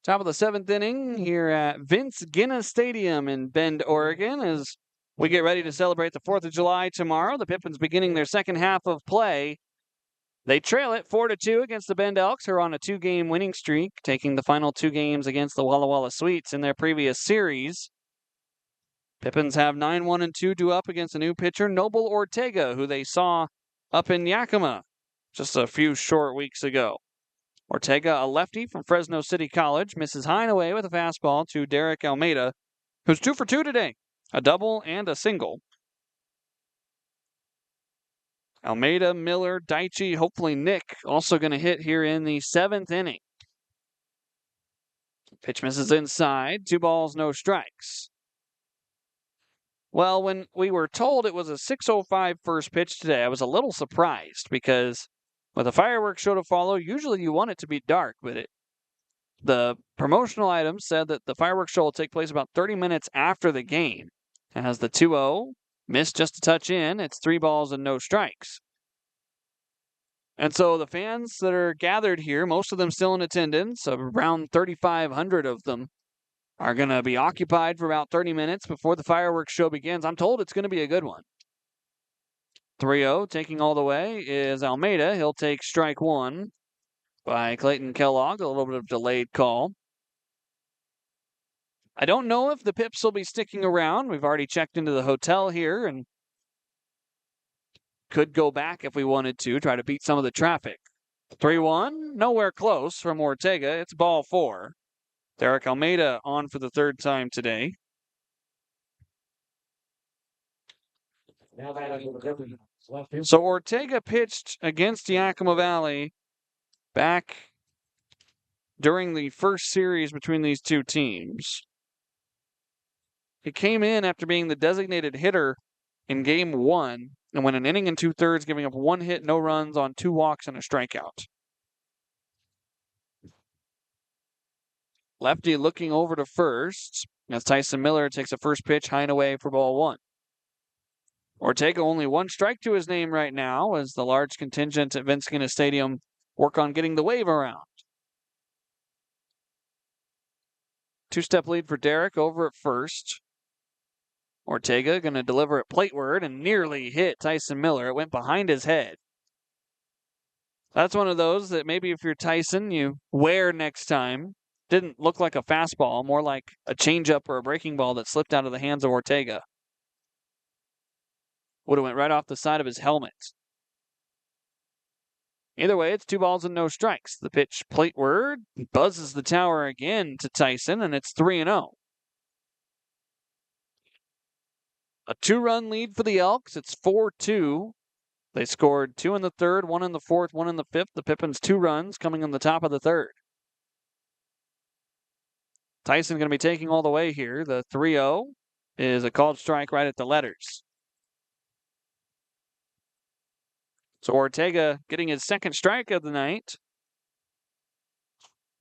Top of the 7th inning here at Vince Guinness Stadium in Bend, Oregon, as we get ready to celebrate the 4th of July tomorrow. The Pippins beginning their second half of play. They trail it 4-2 against the Bend Elks, who are on a 2-game winning streak, taking the final 2 games against the Walla Walla Sweets in their previous series. Pippins have 9-1-2 due up against a new pitcher, Noble Ortega, who they saw up in Yakima just a few short weeks ago. Ortega, a lefty from Fresno City College, misses high and away with a fastball to Derek Almeida, who's 2 for 2 today, a double and a single. Almeida, Miller, Daichi, hopefully Nick also going to hit here in the 7th inning. Pitch misses inside, 2 balls, no strikes. Well, when we were told it was a 6:05 first pitch today, I was a little surprised because with a fireworks show to follow, usually you want it to be dark, but the promotional item said that the fireworks show will take place about 30 minutes after the game. It has the 2-0, missed just a touch in. It's 3 balls and no strikes. And so the fans that are gathered here, most of them still in attendance, around 3,500 of them, are going to be occupied for about 30 minutes before the fireworks show begins. I'm told it's going to be a good one. 3-0, taking all the way, is Almeida. He'll take strike 1 by Clayton Kellogg, a little bit of delayed call. I don't know if the Pips will be sticking around. We've already checked into the hotel here and could go back if we wanted to, try to beat some of the traffic. 3-1, nowhere close from Ortega. It's ball 4. Derek Almeida on for the 3rd time today. So Ortega pitched against Yakima Valley back during the first series between these two teams. He came in after being the designated hitter in game 1 and went an inning and 2/3, giving up 1 hit, no runs on 2 walks and a strikeout. Lefty looking over to first as Tyson Miller takes a first pitch high and away for ball 1. Ortega only 1 strike to his name right now as the large contingent at Vince Guinness Stadium work on getting the wave around. 2-step lead for Derek over at first. Ortega going to deliver it plateward and nearly hit Tyson Miller. It went behind his head. That's one of those that maybe if you're Tyson, you wear next time. Didn't look like a fastball, more like a changeup or a breaking ball that slipped out of the hands of Ortega. Would have went right off the side of his helmet. Either way, it's 2 balls and no strikes. The pitch plateward buzzes the tower again to Tyson, and it's 3-0. A 2-run lead for the Elks. It's 4-2. They scored 2 in the 3rd, 1 in the 4th, 1 in the 5th. The Pippins 2 runs coming in the top of the 3rd. Tyson going to be taking all the way here. The 3-0 is a called strike right at the letters. So Ortega getting his 2nd strike of the night.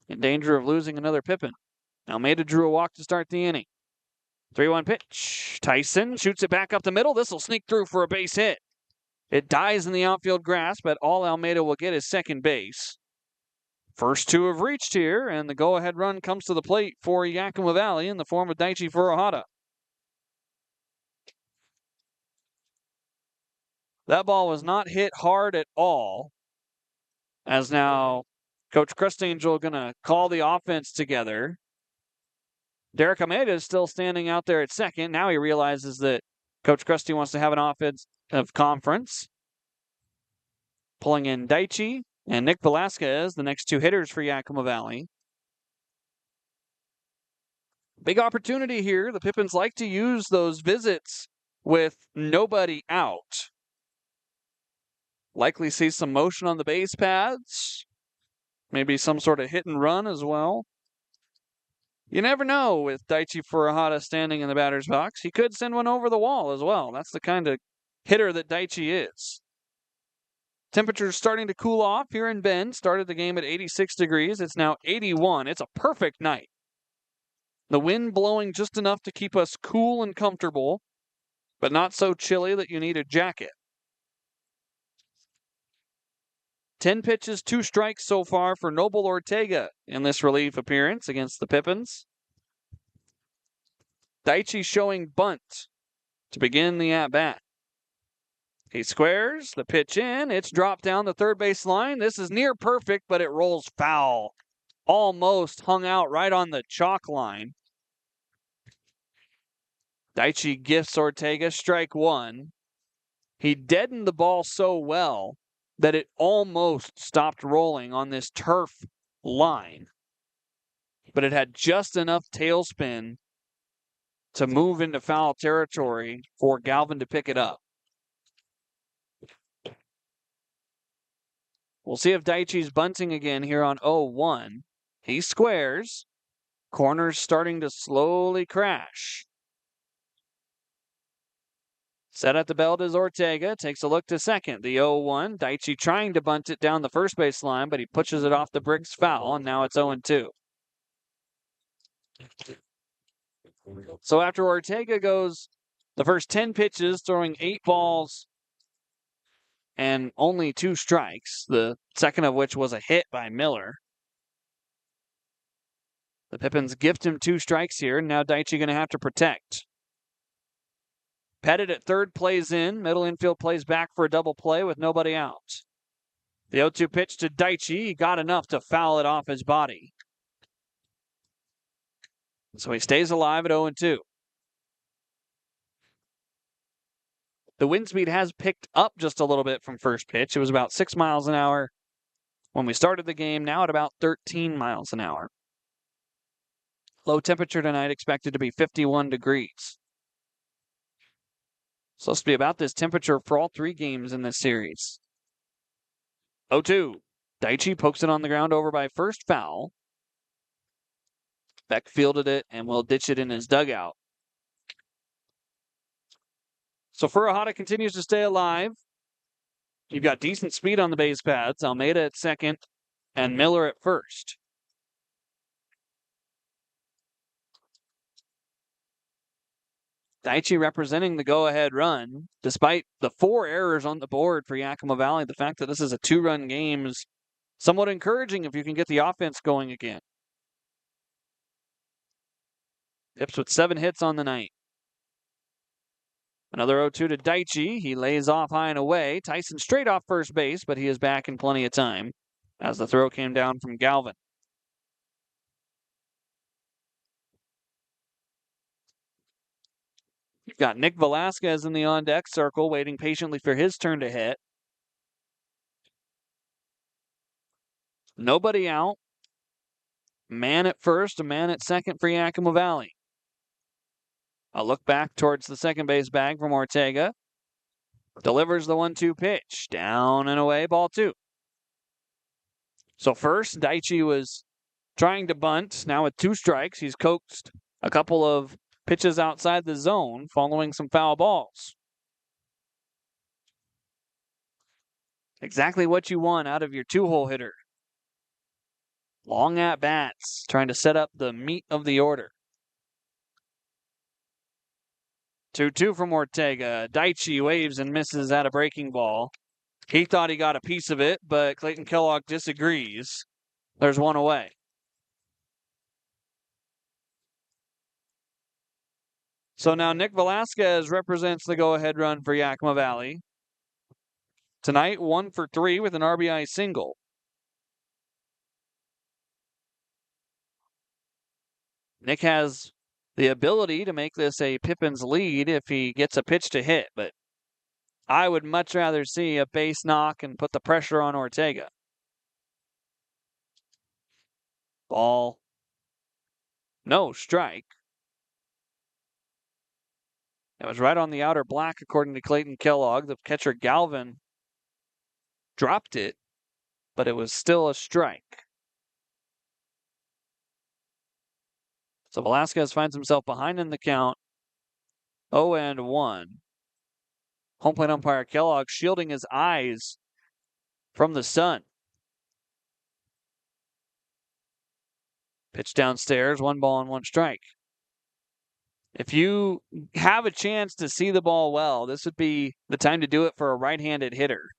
In danger of losing another Pippin. Almeida drew a walk to start the inning. 3-1 pitch. Tyson shoots it back up the middle. This will sneak through for a base hit. It dies in the outfield grass, but all Almeida will get is second base. First 2 have reached here, and the go-ahead run comes to the plate for Yakima Valley in the form of Daichi Furuhata. That ball was not hit hard at all, as now Coach Crustangel going to call the offense together. Derek Almeida is still standing out there at second. Now he realizes that Coach Crusty wants to have an offense of conference. Pulling in Daichi and Nick Velasquez, the next 2 hitters for Yakima Valley. Big opportunity here. The Pippins like to use those visits with nobody out. Likely see some motion on the base paths. Maybe some sort of hit and run as well. You never know with Daichi Furuhata standing in the batter's box. He could send one over the wall as well. That's the kind of hitter that Daichi is. Temperatures starting to cool off here in Bend. Started the game at 86 degrees. It's now 81. It's a perfect night. The wind blowing just enough to keep us cool and comfortable, but not so chilly that you need a jacket. 10 pitches, 2 strikes so far for Noble Ortega in this relief appearance against the Pippins. Daichi showing bunt to begin the at-bat. He squares, the pitch in, it's dropped down the third base line. This is near perfect, but it rolls foul. Almost hung out right on the chalk line. Daichi gifts Ortega strike one. He deadened the ball so well that it almost stopped rolling on this turf line. But it had just enough tailspin to move into foul territory for Galvin to pick it up. We'll see if Daichi's bunting again here on 0-1. He squares. Corner's starting to slowly crash. Set at the belt is Ortega. Takes a look to second. The 0-1. Daichi trying to bunt it down the first base line, but he pushes it off the bricks foul, and now it's 0-2. So after Ortega goes the first 10 pitches, throwing 8 balls and only 2 strikes, the second of which was a hit by Miller. The Pippins gift him 2 strikes here, and now Daichi going to have to protect. Pettit at third plays in. Middle infield plays back for a double play with nobody out. The 0-2 pitch to Daichi. He got enough to foul it off his body. So he stays alive at 0-2. The wind speed has picked up just a little bit from first pitch. It was about 6 miles an hour when we started the game, now at about 13 miles an hour. Low temperature tonight expected to be 51 degrees. Supposed to be about this temperature for all 3 games in this series. 0-2. Daichi pokes it on the ground over by first, foul. Beck fielded it and will ditch it in his dugout. So Furuhata continues to stay alive. You've got decent speed on the base paths. Almeida at second and Miller at first. Daichi representing the go-ahead run. Despite the 4 errors on the board for Yakima Valley, the fact that this is a 2-run game is somewhat encouraging if you can get the offense going again. Pips with 7 hits on the night. Another 0-2 to Daichi. He lays off high and away. Tyson straight off first base, but he is back in plenty of time as the throw came down from Galvin. You've got Nick Velasquez in the on-deck circle, waiting patiently for his turn to hit. Nobody out. Man at first, a man at second for Yakima Valley. A look back towards the second base bag from Ortega. Delivers the 1-2 pitch. Down and away, ball 2. So first, Daichi was trying to bunt. Now with 2 strikes, he's coaxed a couple of pitches outside the zone following some foul balls. Exactly what you want out of your 2-hole hitter. Long at-bats, trying to set up the meat of the order. 2-2 from Ortega. Daichi waves and misses at a breaking ball. He thought he got a piece of it, but Clayton Kellogg disagrees. There's 1 away. So now Nick Velasquez represents the go-ahead run for Yakima Valley. Tonight, 1 for 3 with an RBI single. Nick has the ability to make this a Pippins lead if he gets a pitch to hit, but I would much rather see a base knock and put the pressure on Ortega. Ball. No, strike. It was right on the outer black, according to Clayton Kellogg. The catcher Galvin dropped it, but it was still a strike. So Velasquez finds himself behind in the count. 0-1. Home plate umpire Kellogg shielding his eyes from the sun. Pitch downstairs, 1 ball and 1 strike. If you have a chance to see the ball well, this would be the time to do it for a right-handed hitter.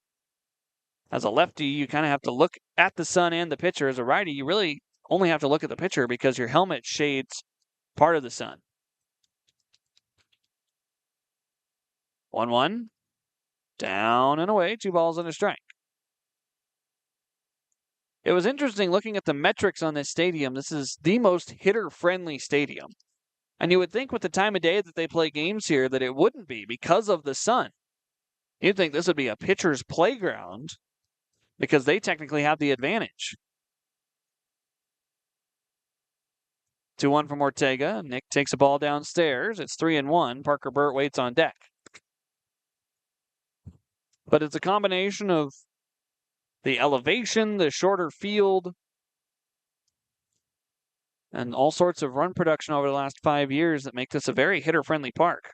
As a lefty, you kind of have to look at the sun and the pitcher. As a righty, you really only have to look at the pitcher because your helmet shades part of the sun. 1-1. Down and away. 2 balls and a strike. It was interesting looking at the metrics on this stadium. This is the most hitter-friendly stadium. And you would think with the time of day that they play games here that it wouldn't be because of the sun. You'd think this would be a pitcher's playground because they technically have the advantage. 2-1 from Ortega. Nick takes a ball downstairs. It's 3-1. Parker Burt waits on deck. But it's a combination of the elevation, the shorter field, and all sorts of run production over the last 5 years that make this a very hitter-friendly park.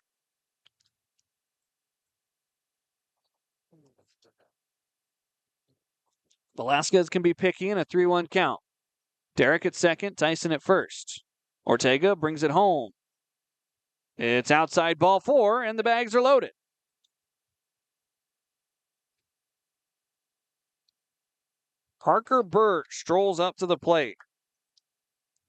Velasquez can be picky in a 3-1 count. Derek at second, Tyson at first. Ortega brings it home. It's outside ball 4, and the bags are loaded. Parker Burt strolls up to the plate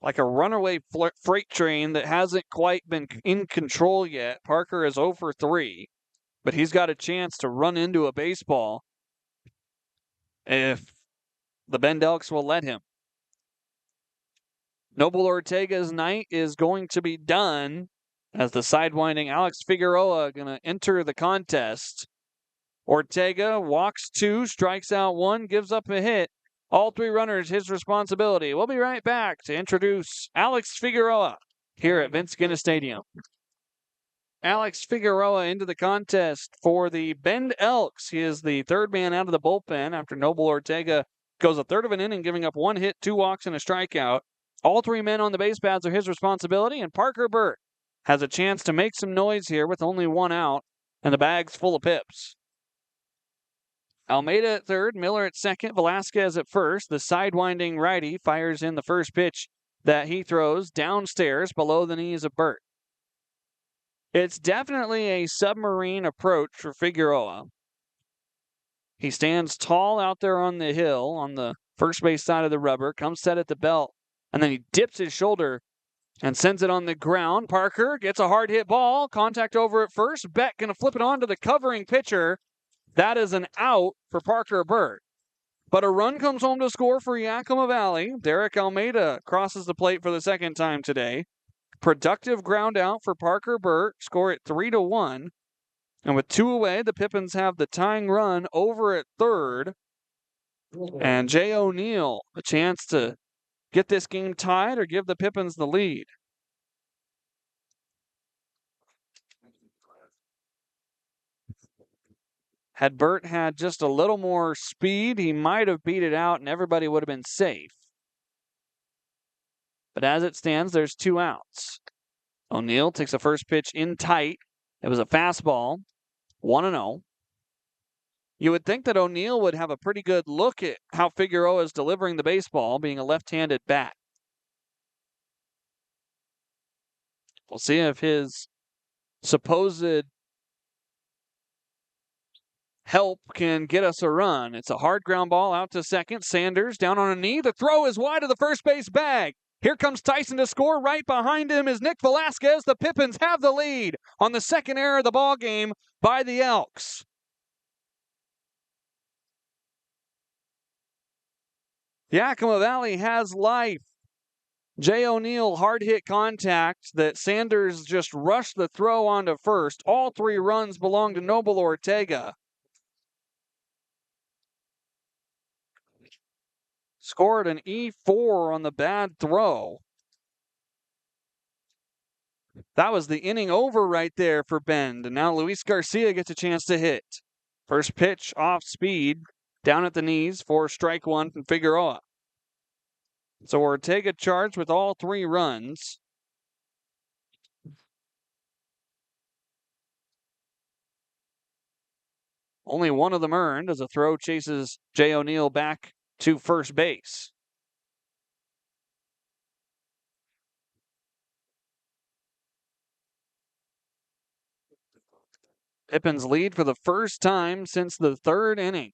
like a runaway freight train that hasn't quite been in control yet. Parker is 0 for 3, but he's got a chance to run into a baseball if the Bend Elks will let him. Noble Ortega's night is going to be done as the sidewinding Alex Figueroa going to enter the contest. Ortega walks 2, strikes out 1, gives up a hit. All 3 runners his responsibility. We'll be right back to introduce Alex Figueroa here at Vince Guinness Stadium. Alex Figueroa into the contest for the Bend Elks. He is the 3rd man out of the bullpen after Noble Ortega goes a 1/3 of an inning, giving up 1 hit, 2 walks, and a strikeout. All 3 men on the base paths are his responsibility, and Parker Burt has a chance to make some noise here with only 1 out and the bag's full of pips. Almeida at 3rd, Miller at 2nd, Velasquez at 1st. The sidewinding righty fires in the first pitch that he throws downstairs below the knees of Burt. It's definitely a submarine approach for Figueroa. He stands tall out there on the hill on the first base side of the rubber, comes set at the belt, and then he dips his shoulder and sends it on the ground. Parker gets a hard hit ball, contact over at first. Beck going to flip it on to the covering pitcher. That is an out for Parker Burt. But a run comes home to score for Yakima Valley. Derek Almeida crosses the plate for the 2nd time today. Productive ground out for Parker Burt. Score it 3-1. And with 2 away, the Pippins have the tying run over at 3rd. And Jay O'Neill, a chance to get this game tied or give the Pippins the lead. Had Burt had just a little more speed, he might have beat it out and everybody would have been safe. But as it stands, there's 2 outs. O'Neill takes the first pitch in tight. It was a fastball, 1-0. You would think that O'Neill would have a pretty good look at how Figueroa is delivering the baseball, being a left-handed bat. We'll see if his supposed help can get us a run. It's a hard ground ball out to second. Sanders down on a knee. The throw is wide of the first base bag. Here comes Tyson to score. Right behind him is Nick Velasquez. The Pippins have the lead on the 2nd error of the ball game by the Elks. Yakima Valley has life. Jay O'Neill hard hit contact that Sanders just rushed the throw onto first. All 3 runs belong to Noble Ortega. Scored an E4 on the bad throw. That was the inning over right there for Bend. And now Luis Garcia gets a chance to hit. First pitch off speed, down at the knees for strike 1 from Figueroa. So Ortega charged with all 3 runs. Only 1 of them earned as a throw chases Jay O'Neill back to first base. Pippins lead for the first time since the 3rd inning.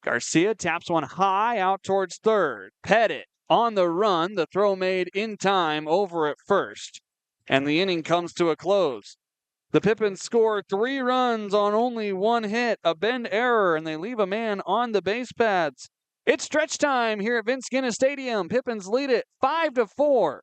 Garcia taps one high out towards third. Pettit on the run. The throw made in time over at first. And the inning comes to a close. The Pippins score 3 runs on only 1 hit, a bend error, and they leave a man on the base paths. It's stretch time here at Vince Guinness Stadium. Pippins lead it 5-4.